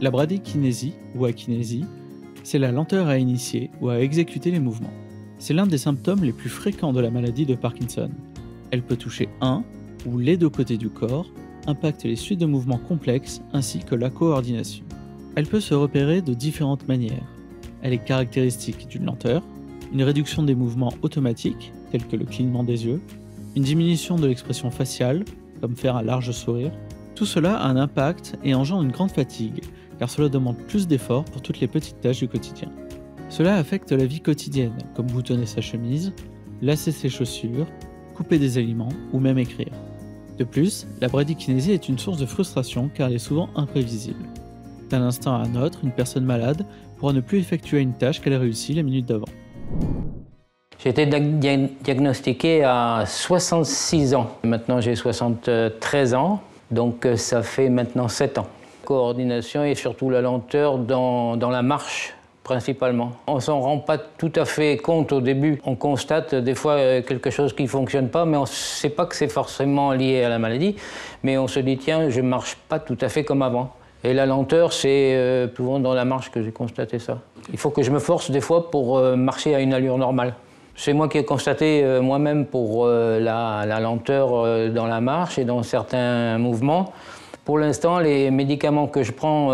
La bradykinésie ou akinésie, c'est la lenteur à initier ou à exécuter les mouvements. C'est l'un des symptômes les plus fréquents de la maladie de Parkinson. Elle peut toucher un ou les deux côtés du corps, impacter les suites de mouvements complexes ainsi que la coordination. Elle peut se repérer de différentes manières. Elle est caractéristique d'une lenteur, une réduction des mouvements automatiques, tels que le clignement des yeux, une diminution de l'expression faciale, comme faire un large sourire. Tout cela a un impact et engendre une grande fatigue, car cela demande plus d'efforts pour toutes les petites tâches du quotidien. Cela affecte la vie quotidienne, comme boutonner sa chemise, lasser ses chaussures, couper des aliments ou même écrire. De plus, la bradykinésie est une source de frustration car elle est souvent imprévisible. D'un instant à un autre, une personne malade pourra ne plus effectuer une tâche qu'elle a réussi la minute d'avant. J'ai été diagnostiqué à 66 ans. Maintenant j'ai 73 ans, donc ça fait maintenant 7 ans. La coordination et surtout la lenteur dans la marche principalement. On ne s'en rend pas tout à fait compte au début. On constate des fois quelque chose qui ne fonctionne pas, mais on ne sait pas que c'est forcément lié à la maladie. Mais on se dit, tiens, je ne marche pas tout à fait comme avant. Et la lenteur, c'est souvent dans la marche que j'ai constaté ça. Il faut que je me force des fois pour marcher à une allure normale. C'est moi qui ai constaté moi-même pour la lenteur dans la marche et dans certains mouvements. Pour l'instant, les médicaments que je prends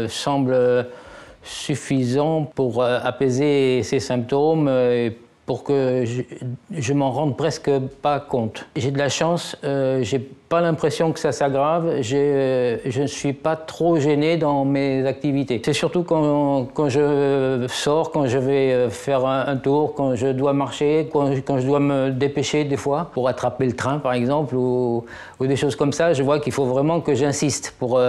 semblent suffisants pour apaiser ces symptômes et pour que je m'en rende presque pas compte. J'ai de la chance, j'ai pas l'impression que ça s'aggrave, je ne suis pas trop gêné dans mes activités. C'est surtout quand je sors, quand je vais faire un tour, quand je dois marcher, quand je dois me dépêcher des fois pour attraper le train par exemple ou des choses comme ça, je vois qu'il faut vraiment que j'insiste pour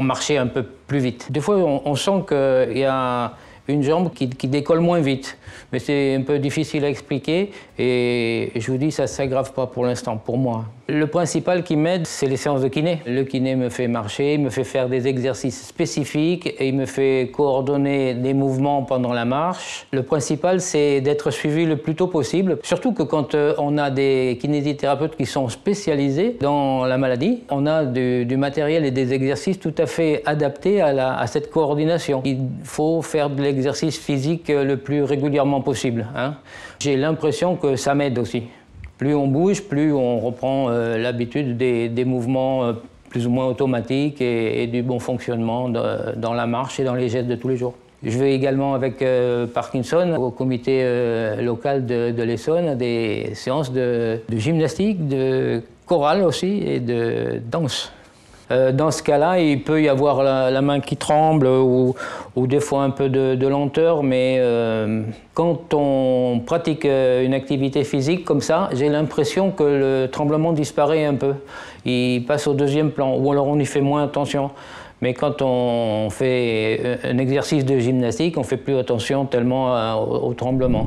marcher un peu plus vite. Des fois on sent qu'il y a une jambe qui décolle moins vite. Mais c'est un peu difficile à expliquer et je vous dis, ça ne s'aggrave pas pour l'instant, pour moi. Le principal qui m'aide, c'est les séances de kiné. Le kiné me fait marcher, il me fait faire des exercices spécifiques et il me fait coordonner des mouvements pendant la marche. Le principal, c'est d'être suivi le plus tôt possible. Surtout que quand on a des kinésithérapeutes qui sont spécialisés dans la maladie, on a du matériel et des exercices tout à fait adaptés à cette coordination. Il faut faire de l'exercice physique le plus régulièrement possible. J'ai l'impression que ça m'aide aussi. Plus on bouge, plus on reprend l'habitude des mouvements plus ou moins automatiques et du bon fonctionnement dans la marche et dans les gestes de tous les jours. Je vais également avec Parkinson au comité local de l'Essonne à des séances de gymnastique, de chorale aussi et de danse. Dans ce cas-là, il peut y avoir la main qui tremble ou des fois un peu de lenteur, mais quand on pratique une activité physique comme ça, j'ai l'impression que le tremblement disparaît un peu. Il passe au deuxième plan, ou alors on y fait moins attention. Mais quand on fait un exercice de gymnastique, on ne fait plus attention tellement au tremblement.